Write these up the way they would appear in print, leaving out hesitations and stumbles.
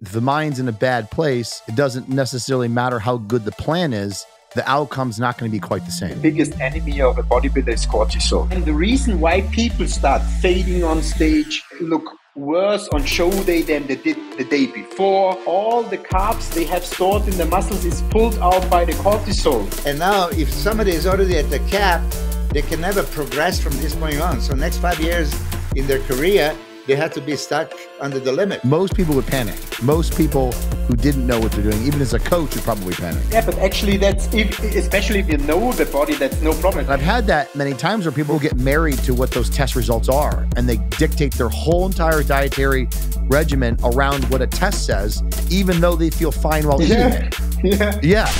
If the mind's in a bad place, it doesn't necessarily matter how good the plan is. The outcome's not going to be quite the same. The biggest enemy of a bodybuilder is cortisol. And the reason why people start fading on stage, look worse on show day than they did the day before. All the carbs they have stored in the muscles is pulled out by the cortisol. And now if somebody is already at the cap, they can never progress from this point on. So next 5 years in their career, they have to be stuck under the limit. Most people would panic. Most people who didn't know what they're doing, even as a coach, would probably panic. Yeah, but actually especially if you know the body, that's no problem. I've had that many times where people get married to what those test results are, and they dictate their whole entire dietary regimen around what a test says, even though they feel fine while eating it. Yeah.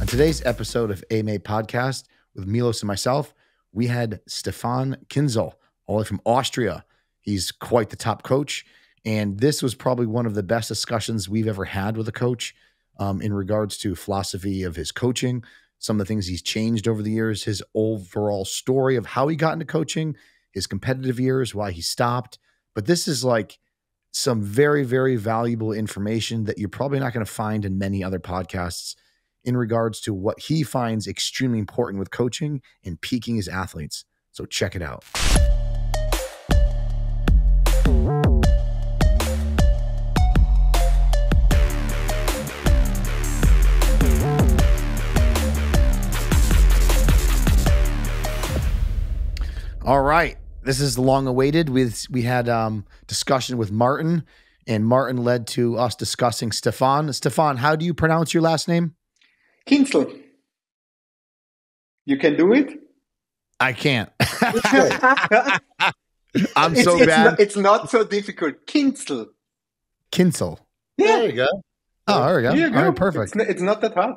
On today's episode of AMA Podcast with Milos and myself, we had Stefan Kienzl, all the way from Austria. He's quite the top coach. And this was probably one of the best discussions we've ever had with a coach in regards to philosophy of his coaching, some of the things he's changed over the years, his overall story of how he got into coaching, his competitive years, why he stopped. But this is like some very, very valuable information that you're probably not going to find in many other podcasts in regards to what he finds extremely important with coaching and peaking his athletes. So check it out. All right. This is long awaited. We had discussion with Martin, and Martin led to us discussing Stefan. Stefan, how do you pronounce your last name? Kienzl. You can do it? I can't. I'm so bad. It's not so difficult. Kienzl. Kienzl. Yeah. There you go. Oh, there we go. Here you go. All right, perfect. It's not that hard.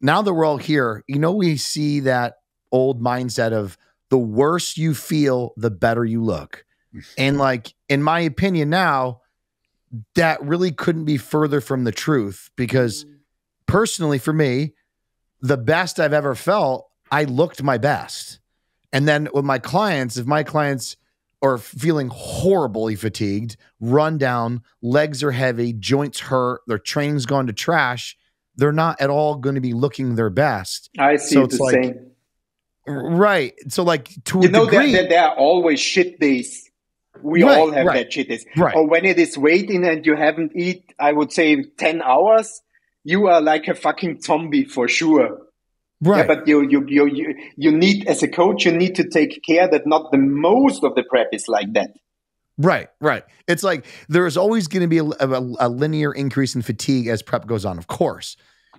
Now that we're all here, we see that old mindset of the worse you feel, the better you look. And like, in my opinion now, that really couldn't be further from the truth, because personally for me, the best I've ever felt, I looked my best. And then with my clients, if my clients are feeling horribly fatigued, run down, legs are heavy, joints hurt, their training's gone to trash, they're not at all going to be looking their best. I see it the same. Right. So like to a degree, there are always shit days. We all have that shit days. Right. Or when it is waiting and you haven't eat, I would say 10 hours, you are like a fucking zombie for sure. Right. Yeah, but you need, as a coach, you need to take care that not the most of the prep is like that. Right. It's like there's always going to be a linear increase in fatigue as prep goes on, of course.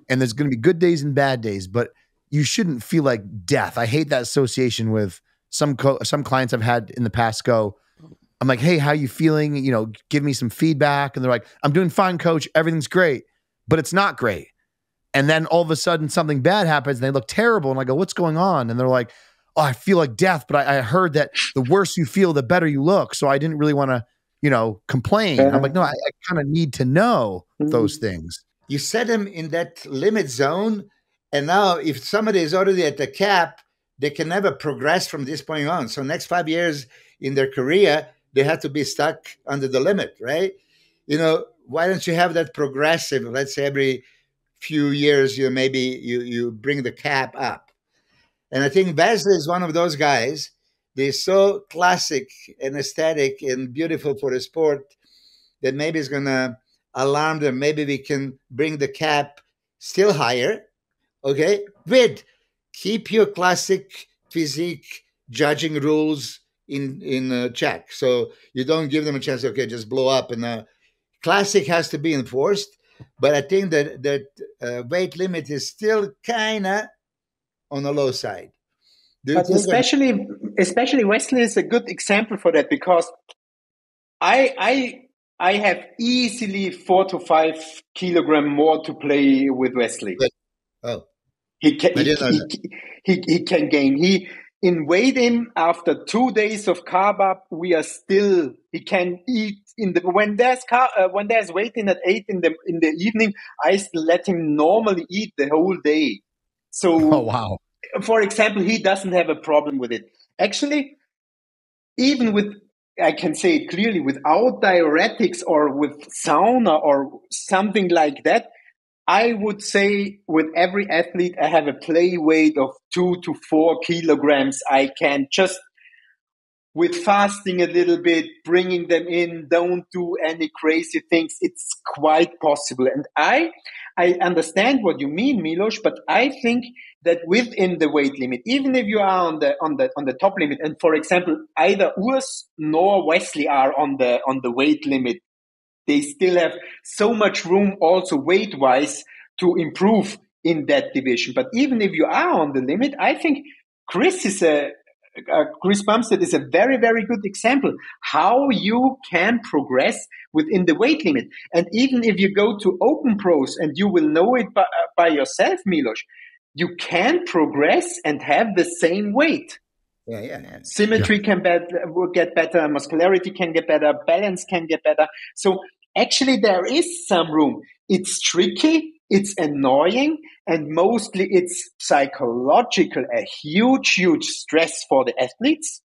And there's going to be good days and bad days, but you shouldn't feel like death. I hate that association with some clients I've had in the past I'm like, hey, how you feeling? Give me some feedback. And they're like, I'm doing fine, coach. Everything's great, but it's not great. And then all of a sudden something bad happens and they look terrible. And I go, what's going on? And they're like, oh, I feel like death, but I heard that the worse you feel, the better you look. So I didn't really want to, complain. I'm like, no, I kind of need to know those things. You set them in that limit zone. And now if somebody is already at the cap, they can never progress from this point on. So next 5 years in their career, they have to be stuck under the limit, right? Why don't you have that progressive, let's say every few years, you bring the cap up. And I think Wesley is one of those guys. They're so classic and aesthetic and beautiful for the sport that maybe it's going to alarm them. Maybe we can bring the cap still higher. Okay, with keep your classic physique judging rules in check. So you don't give them a chance, okay, just blow up. And classic has to be enforced. But I think that weight limit is still kind of on the low side. But especially Wesley is a good example for that, because I have easily 4 to 5 kilogram more to play with Wesley. Oh. He can gain. In weigh-in after 2 days of carb up, he can eat when there's weigh-in at 8 in the evening. I still let him normally eat the whole day. So, wow. For example, he doesn't have a problem with it. Actually, even with I can say it clearly, without diuretics or with sauna or something like that, I would say with every athlete, I have a play weight of 2 to 4 kilograms. I can just, with fasting a little bit, bringing them in, don't do any crazy things. It's quite possible. And I understand what you mean, Milos, but I think that within the weight limit, even if you are on the top limit, and for example, either Urs nor Wesley are on the weight limit, they still have so much room also weight-wise to improve in that division. But even if you are on the limit, I think Chris Bumstead is a very, very good example how you can progress within the weight limit. And even if you go to Open Pros, and you will know it by yourself, Milos, you can progress and have the same weight. Yeah. Symmetry can get better, muscularity can get better, balance can get better. So actually there is some room. It's tricky, it's annoying, and mostly it's psychological, a huge, huge stress for the athletes,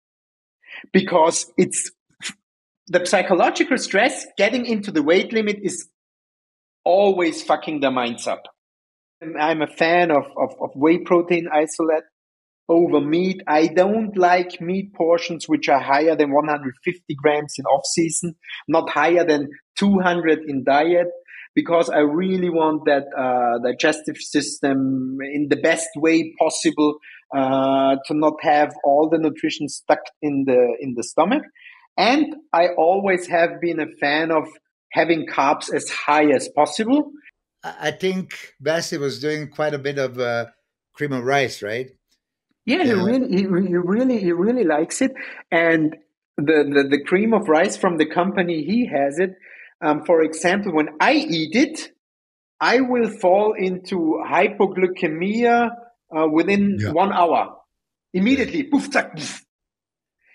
because it's the psychological stress getting into the weight limit is always fucking their minds up. I'm a fan of whey protein isolate over meat. I don't like meat portions which are higher than 150 grams in off season, not higher than 200 in diet, because I really want that digestive system in the best way possible, to not have all the nutrition stuck in the stomach. And I always have been a fan of having carbs as high as possible. I think Bassi was doing quite a bit of cream of rice, right? Yeah, he really likes it. And the cream of rice from the company, he has it. For example, when I eat it, I will fall into hypoglycemia within 1 hour. Immediately, poof, zack, poof.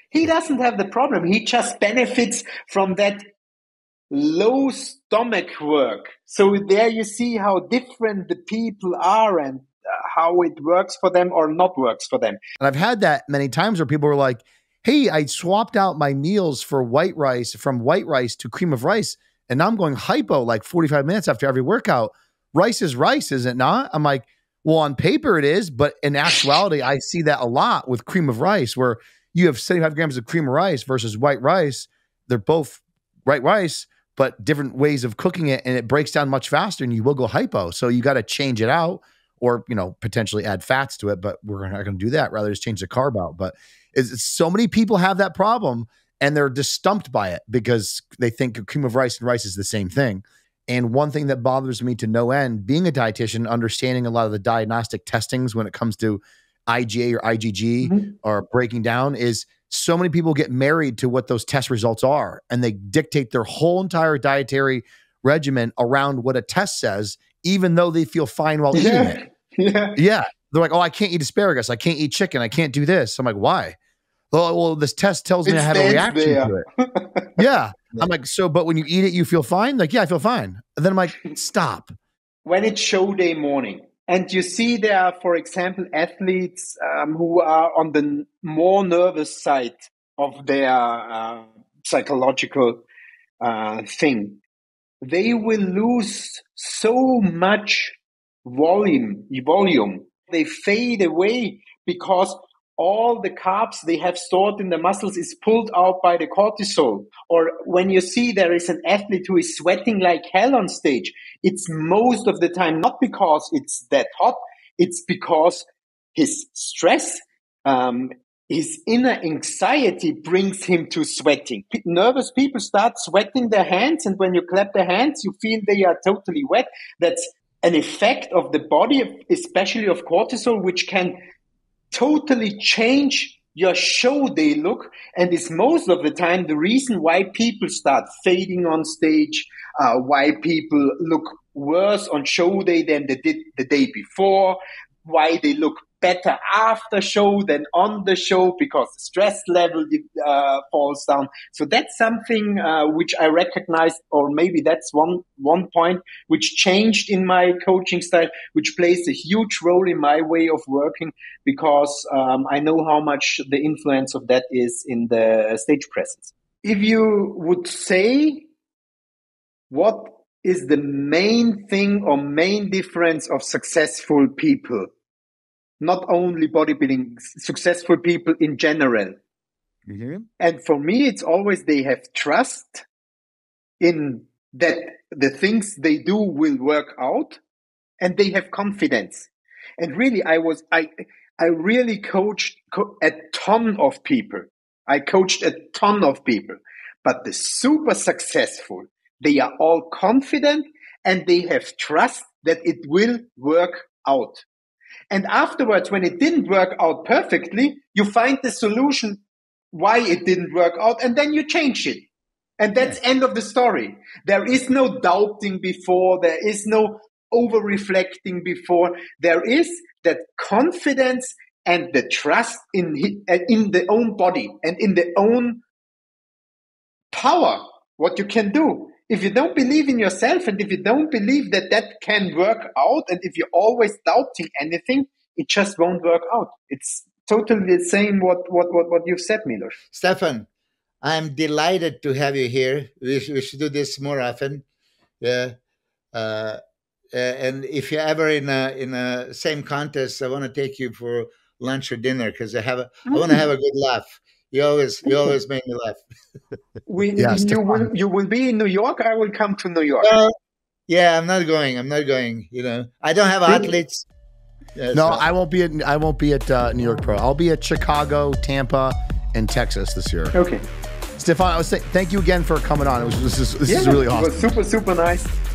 He doesn't have the problem. He just benefits from that low stomach work. So there you see how different the people are, and how it works for them or not works for them. And I've had that many times where people were like, hey, I swapped out my meals from white rice to cream of rice, and now I'm going hypo like 45 minutes after every workout. Rice is rice, is it not? I'm like, well, on paper it is, but in actuality, I see that a lot with cream of rice, where you have 75 grams of cream of rice versus white rice. They're both white rice, but different ways of cooking it, and it breaks down much faster, and you will go hypo. So you got to change it out, or potentially add fats to it, but we're not going to do that. Rather just change the carb out. But so many people have that problem, and they're just stumped by it because they think cream of rice and rice is the same thing. And one thing that bothers me to no end, being a dietitian, understanding a lot of the diagnostic testings when it comes to IgA or IgG or breaking down, is so many people get married to what those test results are, and they dictate their whole entire dietary regimen around what a test says, even though they feel fine while eating it. Yeah. They're like, oh, I can't eat asparagus. I can't eat chicken. I can't do this. I'm like, why? Well, this test tells me I have a reaction to it. Yeah. I'm like, so, but when you eat it, you feel fine? Like, yeah, I feel fine. And then I'm like, stop. When it's show day morning, and you see there are, for example, athletes who are on the more nervous side of their psychological thing, they will lose so much volume. They fade away because all the carbs they have stored in the muscles is pulled out by the cortisol. Or when you see there is an athlete who is sweating like hell on stage, it's most of the time not because it's that hot, it's because his stress, his inner anxiety brings him to sweating. Nervous people start sweating their hands, and when you clap their hands, you feel they are totally wet. That's an effect of the body, especially of cortisol, which can totally change your show day look, and is most of the time the reason why people start fading on stage, why people look worse on show day than they did the day before, why they look better after show than on the show, because the stress level falls down. So that's something which I recognized, or maybe that's one point which changed in my coaching style, which plays a huge role in my way of working, because I know how much the influence of that is in the stage presence. if you would say what is the main thing or main difference of successful people, not only bodybuilding, successful people in general. Mm-hmm. And for me, it's always they have trust in that the things they do will work out, and they have confidence. And really, I really coached a ton of people. I coached a ton of people, but the super successful, they are all confident and they have trust that it will work out. And afterwards, when it didn't work out perfectly, you find the solution why it didn't work out, and then you change it. And that's end of the story. There is no doubting before. There is no over-reflecting before. There is that confidence and the trust in the own body and in the own power, what you can do. If you don't believe in yourself and if you don't believe that that can work out, and if you're always doubting anything, it just won't work out. It's totally the same what you've said, Milos. Stefan, I'm delighted to have you here. We should do this more often. Yeah. And if you're ever in a same contest, I want to take you for lunch or dinner because I want to have a good laugh. You always make me laugh. You will be in New York. I will come to New York. Yeah, I'm not going. You know, I don't have athletes. Yeah, no, so. I won't be at New York Pro. I'll be at Chicago, Tampa, and Texas this year. Okay. Stefan, I was saying thank you again for coming on. This is really awesome. It was super nice.